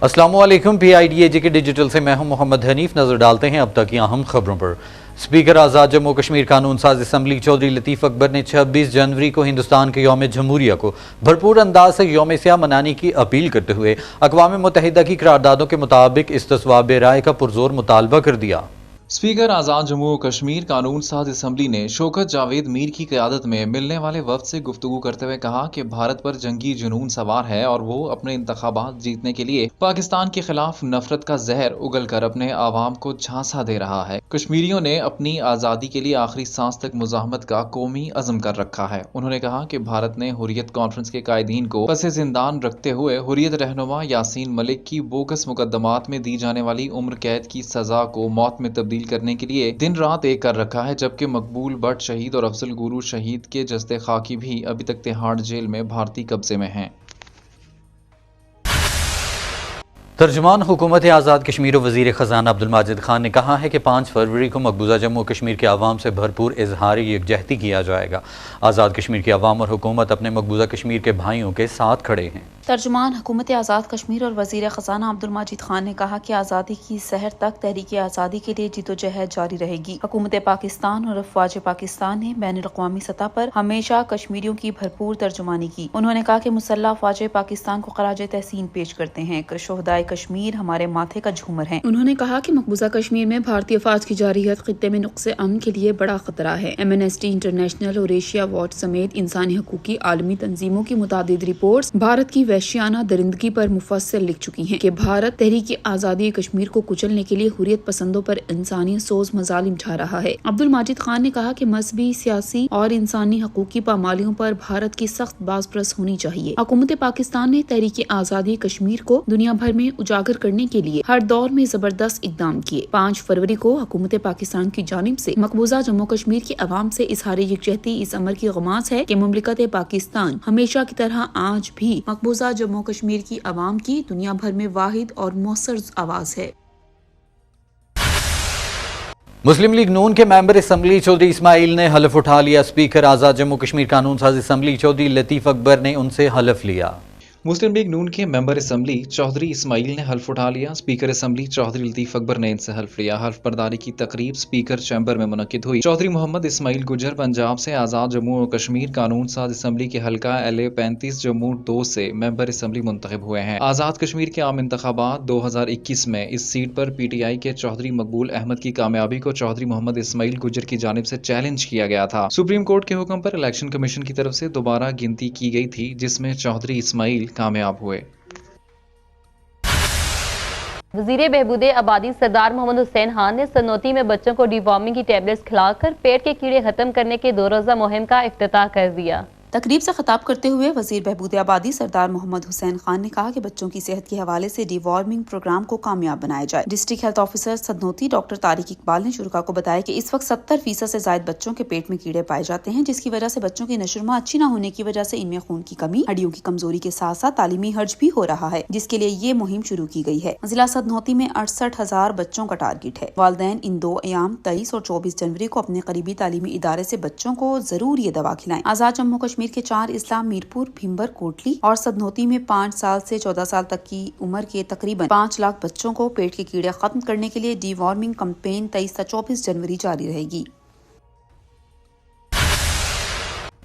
अस्सलामु अलैकुम। PIDAJ के डिजिटल से मैं हूं मोहम्मद हनीफ। नजर डालते हैं अब तक की अहम खबरों पर। स्पीकर आज़ाद जम्मू कश्मीर कानून साज असम्बली चौधरी लतीफ़ अकबर ने 26 जनवरी को हिंदुस्तान के यौम जमहूरिया को भरपूर अंदाज से यौम स्याह मनाने की अपील करते हुए अक़वाम मुत्तहिदा की करारदादों के मुताबिक इस्तिस्वाब राय का पुरजोर मुतालबा कर दिया। स्पीकर आज़ाद जम्मू और कश्मीर कानून साज असम्बली ने शौकत जावेद मीर की क़यादत में मिलने वाले वफ़द से गुफ्तगू करते हुए कहा कि भारत पर जंगी जुनून सवार है और वो अपने इंतखाबात जीतने के लिए पाकिस्तान के खिलाफ नफरत का जहर उगल कर अपने आवाम को झांसा दे रहा है। कश्मीरियों ने अपनी आज़ादी के लिए आखिरी सांस तक मुजाहमत का कौमी अज़म कर रखा है। उन्होंने कहा कि भारत ने हुर्रियत कॉन्फ्रेंस के कायदीन को पसे जिंदान रखते हुए हुर्रियत रहनुमा यासीन मलिक की बोगस मुकदमात में दी जाने वाली उम्र कैद की सजा को मौत में तब्दील करने के लिए दिन रात एक कर रखा है, जबकि मकबूल भट्ट शहीद और अफजल गुरू शहीद के जस्ते खाकी भी अभी तक तिहाड़ जेल में भारतीय कब्जे में हैं। तर्जुमान हुकूमत आज़ाद कश्मीर और वज़ीर ख़ज़ाना अब्दुल माजिद खान ने कहा है कि 5 फरवरी को मकबूजा जम्मू कश्मीर के अवाम से भरपूर इजहार यकजहती किया जाएगा। आज़ाद कश्मीर के अवाम और हुकूमत अपने मकबूजा कश्मीर के भाइयों के साथ खड़े हैं। तर्जुमान हुकूमत आज़ाद कश्मीर और वज़ीर ख़ज़ाना अब्दुल माजिद खान ने कहा कि आज़ादी की सहर तक तहरीक आज़ादी के लिए जिदोजहद जारी रहेगी। हुकूमत पाकिस्तान और अफ़वाज पाकिस्तान ने बैनुल अक़वामी सतह पर हमेशा कश्मीरियों की भरपूर तर्जुमानी की। उन्होंने कहा कि मुसल्लह अफ़वाज पाकिस्तान को ख़राज तहसीन पेश करते हैं। शोहदाए कश्मीर हमारे माथे का झूमर है। उन्होंने कहा कि मकबूजा कश्मीर में भारतीय अफ़वाज की जारियत खित्ते में नुक़्से अमन के लिए बड़ा खतरा है। एमनेस्टी इंटरनेशनल और एशिया वॉच समेत इंसानी हकूक़ की आलमी तंजीमों की मुतादिद रिपोर्ट्स भारत की वहशियाना दरिंदगी पर मुफस्सल लिख चुकी हैं कि भारत तहरीक आज़ादी कश्मीर को कुचलने के लिए हुर्रियत पसंदों पर इंसानी सोज मजालिम ढा रहा है। अब्दुल माजिद खान ने कहा कि मजहबी, सियासी और इंसानी हकूक़ की पामालियों पर भारत की सख्त बाज़परस होनी चाहिए। हुकूमत पाकिस्तान ने तहरीक आज़ादी कश्मीर को दुनिया भर में उजागर करने के लिए हर दौर में जबरदस्त इकदाम किए। 5 फरवरी को हुकूमत पाकिस्तान की जानिब से मकबूजा जम्मू कश्मीर की अवाम से इजहार यकजहती इस अमर की गमास है कि मुमलिकत पाकिस्तान हमेशा की तरह आज भी मकबूजा जम्मू कश्मीर की अवाम की दुनिया भर में वाहिद और मौसर आवाज है। मुस्लिम लीग नून के मेंबर असम्बली चौधरी इस्माइल ने हलफ उठा लिया। स्पीकर आज़ाद जम्मू कश्मीर कानून साज असम्बली चौधरी लतीफ़ अकबर ने उनसे हलफ लिया। मुस्लिम लीग नून के मेंबर असम्बली चौधरी इस्माइल ने हल्फ उठा लिया। स्पीकर असम्बली चौधरी लतीफ़ अकबर ने इनसे हल्फ लिया। हल्फ बर्दारी की तकरीब स्पीकर चैम्बर में मुनक्किद हुई। चौधरी मोहम्मद इस्माइल गुजर पंजाब से आज़ाद जम्मू और कश्मीर कानून साज असम्बली के हल्का LA 35 जम्मू 2 से मेंबर असम्बली मुंतखब हुए हैं। आज़ाद कश्मीर के आम इंतखाबात 2021 में इस सीट पर PTI के चौधरी मकबूल अहमद की कामयाबी को चौधरी मोहम्मद इस्माइल गुजर की जानिब से चैलेंज किया गया था। सुप्रीम कोर्ट के हुक्म पर इलेक्शन कमीशन की तरफ से दोबारा गिनती की गई थी, जिसमें चौधरी इस्माइल कामयाब हुए। वज़ीर बहबूद आबादी सरदार मोहम्मद हुसैन खान ने सनौती में बच्चों को डिवॉर्मिंग की टैबलेट्स खिलाकर पेट के कीड़े खत्म करने के 2 रोज़ा मुहिम का इफ्तिताह कर दिया। तकरीब से खिताब करते हुए वज़ीर बहबूद आबादी सरदार मोहम्मद हुसैन खान ने कहा कि बच्चों की सेहत के हवाले से डिवॉर्मिंग प्रोग्राम को कामयाब बनाया जाए। डिस्ट्रिक्ट हेल्थ ऑफिसर सदनौती डॉक्टर तारिक इकबाल ने शुरा को बताया कि इस वक्त 70% से ज्यादा बच्चों के पेट में कीड़े पाए जाते हैं, जिसकी वजह से बच्चों की नशोनुमा अच्छी न होने की वजह से इनमें खून की कमी, हड्डियों की कमजोरी के साथ साथ तालीमी हर्ज भी हो रहा है, जिसके लिए ये मुहिम शुरू की गई है। जिला सदनौती में 68,000 बच्चों का टारगेट है। वालिदैन इन 2 अयाम 23 और 24 जनवरी को अपने करीबी तालीमी इदारे से बच्चों को जरूर ये दवा खिलाएं। आज़ाद जम्मू कश्मीर के 4 इस्लाम मीरपुर, भीमबर, कोटली और सदनौती में 5 साल से 14 साल तक की उम्र के तकरीबन 5 लाख बच्चों को पेट के कीड़े खत्म करने के लिए डिवॉर्मिंग कैंपेन 23 से 24 जनवरी जारी रहेगी।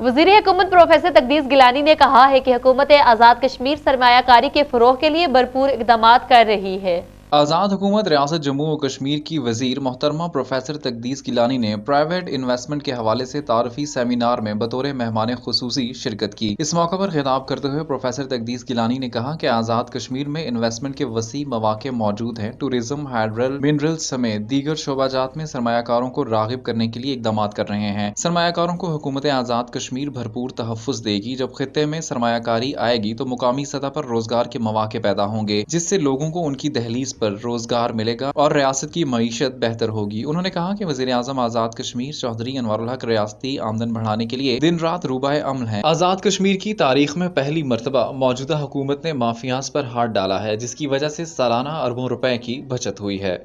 वज़ीर हुकूमत प्रोफेसर तकदीस गिलानी ने कहा है कि हुकूमत आज़ाद कश्मीर सरमायाकारी के फ़रोग़ के लिए भरपूर इक़दाम कर रही है। आज़ाद हुकूमत रियासत जम्मू और कश्मीर की वज़ीर मोहतरमा प्रोफेसर तकदीस गिलानी ने प्राइवेट इन्वेस्टमेंट के हवाले से तारफ़ी सेमिनार में बतौर मेहमान खुसूसी शिरकत की। इस मौके पर खिताब करते हुए प्रोफेसर तकदीस गिलानी ने कहा कि आज़ाद कश्मीर में इन्वेस्टमेंट के वसी मौक़े मौजूद हैं। टूरिज्म, हाइड्रल, मिनरल समेत दीगर शोबाजात में सरमायाकारों को राग़िब करने के लिए इक़दाम कर रहे हैं। सरमायाकारों को हुकूमत आज़ाद कश्मीर भरपूर तहफ़्फ़ुज़ देगी। जब खित्ते में सरमायाकारी आएगी तो मुकामी सतह पर रोज़गार के मौक़े पैदा होंगे, जिससे लोगों को उनकी दहलीज पर रोजगार मिलेगा और रियासत की मईशत बेहतर होगी। उन्होंने कहा कि वज़ीर आज़म आज़ाद कश्मीर चौधरी अनवारुल हक रियासती आमदन बढ़ाने के लिए दिन रात रूबाए अमल हैं। आज़ाद कश्मीर की तारीख में पहली मरतबा मौजूदा हुकूमत ने माफियाज पर हाथ डाला है, जिसकी वजह से सालाना अरबों रुपए की बचत हुई है।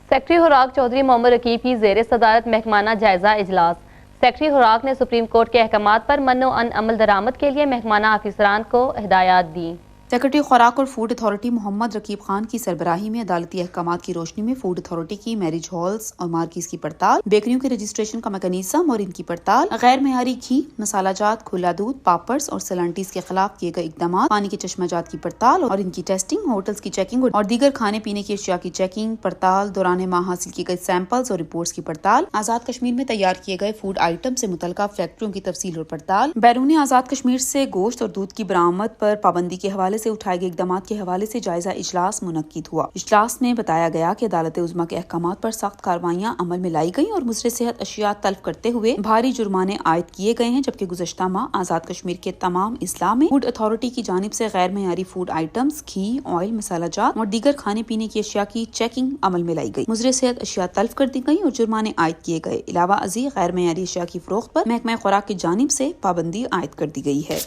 सेक्रेटरी खुराक चौधरी मोहम्मद रकीब की ज़ेर सदारत महकमाना जायजा इजलास। सेक्रेटरी खुराक ने सुप्रीम कोर्ट के अहकामात पर मन्नो अन अमल दरामद के लिए महकमाना अफसरान को हिदायत दी। सेक्रेटरी खुराक और फूड अथॉरिटी मोहम्मद रकीब खान की सरबराही में अदालती अहकामात की रोशनी में फूड अथॉरिटी की मैरिज हॉल्स और मार्किस की पड़ताल, बेकरियों के रजिस्ट्रेशन का मैकेनिज्म और इनकी पड़ताल, गैर मेयारी घी, मसालाजात, खुला दूध, पापड्स और सलांटीज के खिलाफ किए गए इकदाम, पानी के चश्माजात की पड़ताल और इनकी टेस्टिंग, होटल्स की चेकिंग और दीगर खाने पीने की अशिया की चेकिंग, पड़ताल, दौरान माह हासिल किए गए सैंपल्स और रिपोर्ट्स की पड़ताल, आजाद कश्मीर में तैयार किए गए फूड आइटम से मुतल्लिका फैक्ट्रियों की तफसील और पड़ताल, बैरून आजाद कश्मीर से गोश्त और दूध की बरामद पर पाबंदी के हवाले से उठाए गए इकदाम के हवाले से जायजा इजलास मुनक्किद हुआ। इजलास में बताया गया कि अदालत उज़्मा के अहकामात पर सख्त कार्रवाइयां अमल में लाई गई और मुज़र सेहत अशिया तल्फ करते हुए भारी जुर्माने आयद किए गए हैं, जबकि गुज़श्ता माह आजाद कश्मीर के तमाम इस्ला में फूड अथॉरिटी की जानिब से गैर मेयारी फूड आइटम्स, घी, ऑयल, मसालाजात और दीगर खाने पीने की अशिया की चेकिंग अमल में लाई गई। मुज़र सेहत अशिया तल्फ कर दी गई और जुर्माने आयद किए गए। इलावा अज़ीज गैर मेयारी अशिया की फरोख्त पर महकमा खुराक की जानिब से पाबंदी आयद कर दी गई है।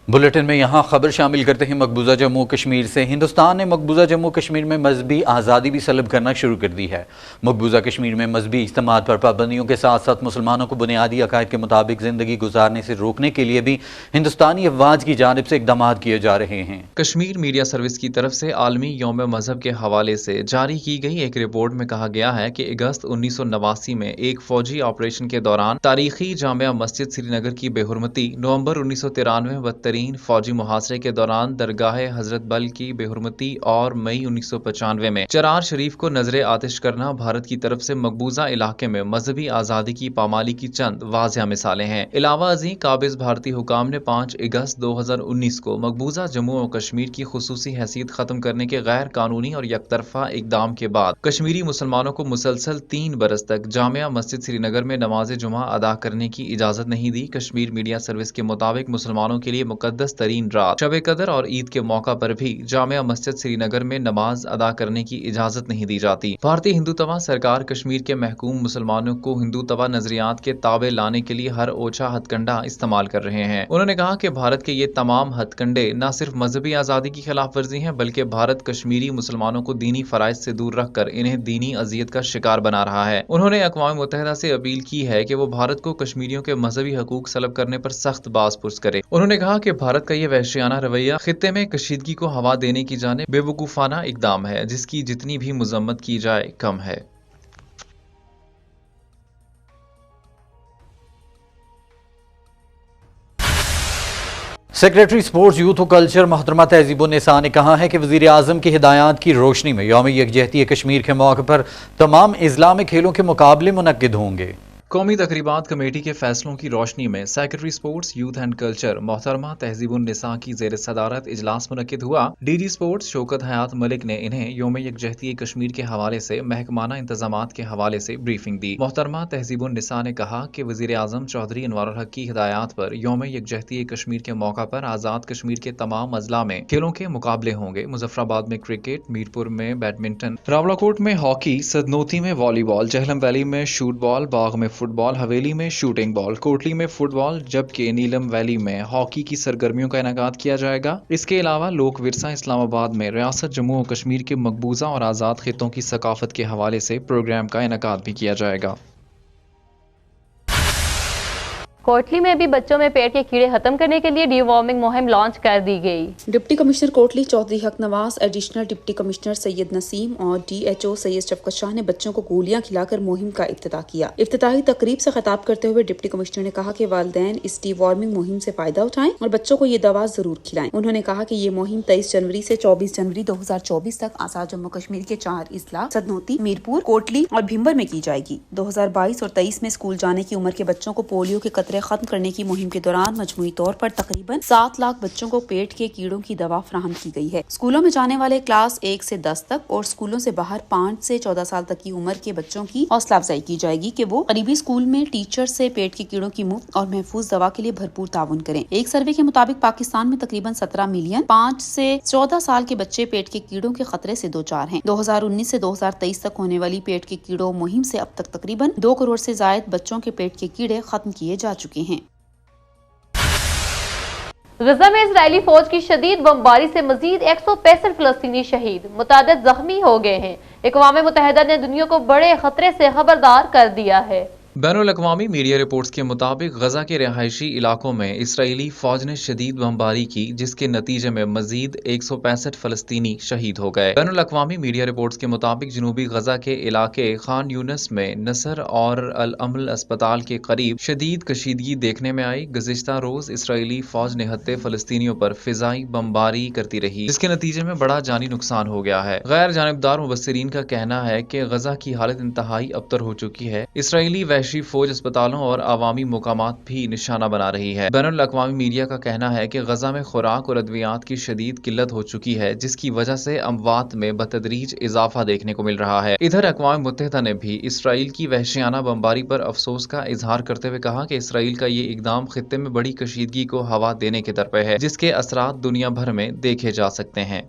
बुलेटिन में यहाँ खबर शामिल करते हैं मकबूजा जम्मू कश्मीर से। हिंदुस्तान ने मकबूजा जम्मू कश्मीर में मजहबी आज़ादी भी सलब करना शुरू कर दी है। मकबूजा कश्मीर में मजहबी इज्तिमात पर पाबंदियों के साथ साथ मुसलमानों को बुनियादी अकायद के मुताबिक ज़िंदगी गुजारने से रोकने के लिए भी हिंदुस्तानी अफवाज की जानिब से इक़दाम किए जा रहे हैं। कश्मीर मीडिया सर्विस की तरफ से आलमी यौम मजहब के हवाले से जारी की गई एक रिपोर्ट में कहा गया है कि अगस्त 1989 में एक फौजी ऑपरेशन के दौरान तारीखी जामिया मस्जिद श्रीनगर की बेहुरमती, नवंबर 1993 बदतरीन फौजी मुहासरे के दौरान दरगाह हजरत बल की बेहुरमती और मई 1995 में चरार शरीफ को नजरे आतिश करना भारत की तरफ से मकबूजा इलाके में मजहबी आज़ादी की पामाली की चंद वाज़िया मिसालें हैं। इलावा अज़ीं काबिज भारतीय हुकाम ने 5 अगस्त 2019 को मकबूजा जम्मू और कश्मीर की खुसूसी हैसियत खत्म करने के गैर कानूनी और यकतरफा इकदाम के बाद कश्मीरी मुसलमानों को मुसलसल 3 बरस तक जामिया मस्जिद श्रीनगर में नमाज जुमा अदा करने की इजाजत नहीं दी। कश्मीर मीडिया सर्विस के मुताबिक मुसलमानों के लिए मुकद्दस तरीन रात शब कदर और ईद के मौका पर भी जामिया मस्जिद श्रीनगर में नमाज अदा करने की इजाजत नहीं दी जाती। भारतीय हिंदू तवा सरकार कश्मीर के महकूम मुसलमानों को हिंदू तवा नजरियात के ताबे लाने के लिए हर ओछा हथकंडा इस्तेमाल कर रहे हैं। उन्होंने कहा कि भारत के ये तमाम हथकंडे न सिर्फ मजहबी आज़ादी की खिलाफ वर्जी हैं, बल्कि भारत कश्मीरी मुसलमानों को दीनी फराइज से दूर रखकर इन्हें दीनी अजियत का शिकार बना रहा है। उन्होंने अक़वाम मुत्तहिदा से अपील की है कि वो भारत को कश्मीरियों के मजहबी हकूक सलब करने पर सख्त बाज़ पुरस करे। उन्होंने कहा कि भारत का ये वहशियाना रवैया खित्ते में कशीदगी को हवा देने की जाने बेवकूफाना इकदाम है, जिसकी जितनी भी मजम्मत की जाए कम है। सेक्रेटरी स्पोर्ट्स, यूथ और कल्चर मोहतरमा तहजीबुन्निसा ने कहा है कि वज़ीर आज़म की हिदायत की रोशनी में यौम यकजहती कश्मीर के मौके पर तमाम अज़ला में खेलों के मुकाबले मुनक्किद होंगे। कौमी तकरीबात कमेटी के फैसलों की रोशनी में secretary sports, youth and culture मोहतरमा तहजीबुन्निसा की ज़ेर सदारत इजलास मुनक्किद हुआ। डीजी स्पोर्ट्स शौकत हयात मलिक ने इन्हें यौम यकजहती कश्मीर के हवाले से महकमाना इंतजामात के हवाले से ब्रीफिंग दी। मोहतरमा तहजीबुन्निसा ने कहा कि वज़ीर आज़म चौधरी अनवारुल हक की हिदायत पर यौम यकजहती कश्मीर के मौका पर आज़ाद कश्मीर के तमाम अजला में खेलों के मुकाबले होंगे। मुजफ्फराबाद में क्रिकेट, मीरपुर में बैडमिंटन, रावलाकोट में हॉकी, सदनोती में वॉलीबॉल, जहलम वैली में शूट बॉल, बाग में फुटबॉल, हवेली में शूटिंग बॉल, कोटली में फुटबॉल, जबकि नीलम वैली में हॉकी की सरगर्मियों का इनेकाद किया जाएगा। इसके अलावा लोक विरसा इस्लामाबाद में रियासत जम्मू और कश्मीर के मकबूजा और आज़ाद खित्तों की सकाफत के हवाले से प्रोग्राम का इनेकाद भी किया जाएगा। कोटली में भी बच्चों में पेट के कीड़े खत्म करने के लिए डीवॉर्मिंग मुहिम लॉन्च कर दी गई। डिप्टी कमिश्नर कोटली चौधरी हक Nawaz, additional deputy commissioner Syed Naseem और DHO सैयद शफकत शाह ने बच्चों को गोलियां खिलाकर मुहिम का इफ्तिताह किया। इफ्तिताही तकरीब से खिताब करते हुए डिप्टी कमिश्नर ने कहा कि वालिदैन इस डीवॉर्मिंग मुहिम से फायदा उठाएं और बच्चों को ये दवा जरूर खिलाएं। उन्होंने कहा कि ये मुहिम 23 जनवरी से 24 जनवरी 2024 तक आजाद जम्मू कश्मीर के 4 अजला सदनोती, मीरपुर, कोटली और भिम्बर में की जाएगी। 2022 और 23 में स्कूल जाने की उम्र के बच्चों को पोलियो के कतरे खत्म करने की मुहिम के दौरान मजमूई तौर पर तकरीबन 7 लाख बच्चों को पेट के कीड़ों की दवा फराहम की गई है। स्कूलों में जाने वाले क्लास 1 से 10 तक और स्कूलों से बाहर 5 से 14 साल तक की उम्र के बच्चों की हौसला अफजाई की जाएगी कि वो करीबी स्कूल में टीचर से पेट के कीड़ों की मुफ्त और महफूज दवा के लिए भरपूर ताउन करें। एक सर्वे के मुताबिक पाकिस्तान में तकरीबन 17 मिलियन 5 से 14 साल के बच्चे पेट के कीड़ों के खतरे से दो चार हैं। 2019 से 2023 तक होने वाली पेट के कीड़ों मुहिम से अब तक तकरीबन 2 करोड़ से जायद बच्चों के पेट के कीड़े खत्म किए जा चुके हैं। غزہ میں اسرائیلی فوج کی شدید بمباری سے مزید 165 فلسطینی شہید، متعدد زخمی ہو گئے ہیں۔ اقوام متحدہ نے دنیا کو بڑے خطرے سے خبردار کر دیا ہے۔ بین الاقوامی میڈیا رپورٹس کے مطابق غزہ کے رہائشی علاقوں میں اسرائیلی فوج نے شدید بمباری کی، جس کے نتیجے میں مزید 165 فلسطینی شہید ہو گئے۔ بین الاقوامی میڈیا رپورٹس کے مطابق جنوبی غزہ کے علاقے خان یونس میں نصر اور الامل اسپتال کے قریب شدید کشیدگی دیکھنے میں آئی۔ گزشتہ روز اسرائیلی فوج نہتے فلسطینیوں پر فضائی بمباری کرتی رہی، جس کے نتیجے میں بڑا جانی نقصان ہو گیا ہے۔ غیر جانبدار مبصرین کا کہنا ہے کہ غزہ کی حالت انتہائی ابتر ہو چکی ہے۔ اسرائیلی وحشی فوج اسپتالوں اور عوامی مقامات بھی نشانہ بنا رہی ہے۔ بین الاقوامی میڈیا کا کہنا ہے کہ غزہ میں خوراک اور ادویات کی شدید قلت ہو چکی ہے، جس کی وجہ سے اموات میں بتدریج اضافہ دیکھنے کو مل رہا ہے۔ ادھر اقوام متحدہ نے بھی اسرائیل کی وحشیانہ بمباری پر افسوس کا اظہار کرتے ہوئے کہا کہ اسرائیل کا یہ اقدام خطے میں بڑی کشیدگی کو ہوا دینے کے در پہ ہے، جس کے اثرات دنیا بھر میں دیکھے جا سکتے ہیں۔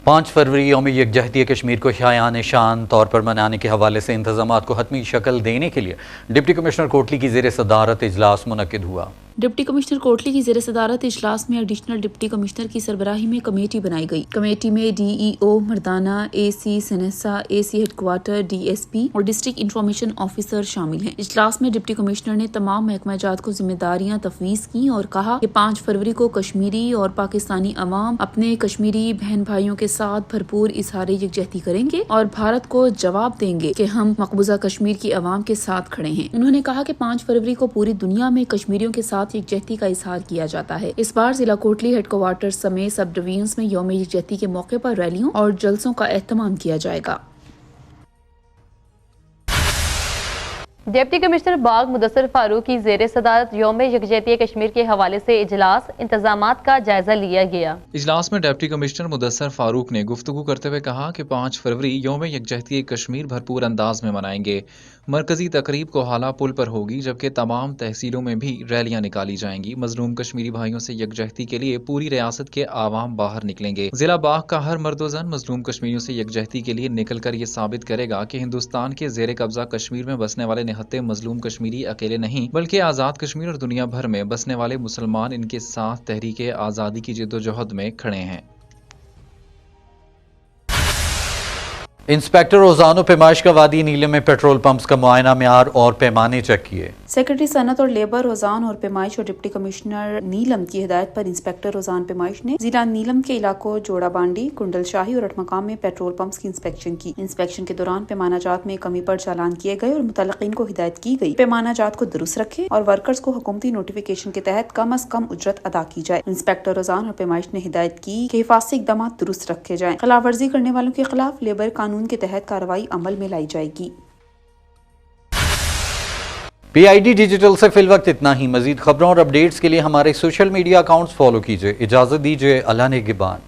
5 فروری یوم یکجہتی کشمیر کو شایان شان طور پر منانے کے حوالے سے انتظامات کو حتمی شکل دینے کے لیے ڈپٹی کمشنر کوٹلی کی زیر صدارت اجلاس منعقد ہوا۔ ڈپٹی کمشنر کوٹلی کی زیر صدارت اجلاس میں ایڈیشنل ڈپٹی کمشنر کی سربراہی میں کمیٹی بنائی گئی۔ کمیٹی میں ڈی ای او مردانہ، اے سی سنہسا، اے سی ہیڈ کوارٹر، ڈی ایس پی اور ڈسٹرکٹ انفارمیشن آفیسر شامل ہیں۔ اجلاس میں ڈپٹی کمشنر نے تمام محکمہ جات کو ذمہ داریاں تفویض کی اور کہا کہ 5 فروری کو کشمیری اور پاکستانی عوام اپنے کشمیری بہن بھائیوں کے ساتھ بھرپور اظہار یکجہتی کریں گے اور بھارت کو جواب دیں گے کہ ہم مقبوضہ کشمیر کی عوام کے ساتھ کھڑے ہیں۔ انہوں نے کہا کہ 5 فروری کو پوری دنیا میں کشمیریوں کے ساتھ یکجہتی کا اظہار کیا جاتا ہے۔ اس بار ضلع کوٹلی ہیڈ کوارٹر سمیت سب ڈویژنز میں یوم یکجہتی کے موقع پر ریلیوں اور جلسوں کا اہتمام کیا جائے گا۔ ڈپٹی کمشنر باغ مدثر فاروق کی زیر صدارت یوم یکجہتی کشمیر کے حوالے سے اجلاس، انتظامات کا جائزہ لیا گیا۔ اجلاس میں ڈپٹی کمشنر مدثر فاروق نے گفتگو کرتے ہوئے کہا کہ 5 فروری یوم یکجہتی کشمیر بھرپور انداز میں منائیں گے۔ مرکزی تقریب کوہالہ پل پر ہوگی، جبکہ تمام تحصیلوں میں بھی ریلیاں نکالی جائیں گی۔ مظلوم کشمیری بھائیوں سے یکجہتی کے لیے پوری ریاست کے عوام باہر نکلیں گے۔ ضلع باغ کا ہر مرد و زن مظلوم کشمیریوں سے یکجہتی کے لیے نکل کر یہ ثابت کرے گا کہ ہندوستان کے زیر قبضہ کشمیر میں بسنے والے نہتے مظلوم کشمیری اکیلے نہیں، بلکہ آزاد کشمیر اور دنیا بھر میں بسنے والے مسلمان ان کے ساتھ تحریک آزادی کی جدوجہد میں کھڑے ہیں۔ انسپیکٹر اوزان و پیمائش کا وادی نیلم میں پیٹرول پمپس کا معائنہ معیار اور پیمانے چیک کیے۔ سیکرٹری صنعت اور لیبر اوزان اور پیمائش اور ڈپٹی کمشنر نیلم کی ہدایت پر انسپیکٹر اوزان پیمائش نے ضلع نیلم کے علاقوں جوڑا بانڈی، کنڈل شاہی اور اٹمقام میں پیٹرول پمپس کی انسپیکشن کی۔ انسپیکشن کے دوران پیمانہ جات میں کمی پر چالان کیے گئے اور متعلقین کو ہدایت کی گئی پیمانہ جات کو درست رکھے اور ورکرز کو حکومتی نوٹیفیکیشن کے تحت کم از کم اجرت ادا کی جائے۔ انسپیکٹر اوزان اور پیمائش نے ہدایت کی کہ حفاظتی اقدامات درست رکھے جائیں۔ خلاف ورزی کرنے والوں کے خلاف لیبر قانون کے تحت کارروائی عمل میں لائی جائے گی۔ پی آئی ڈی ڈیجیٹل سے فی الوقت اتنا ہی۔ مزید خبروں اور اپڈیٹس کے لیے ہمارے سوشل میڈیا اکاؤنٹس فالو کیجئے۔ اجازت دیجئے، اللہ نگہبان۔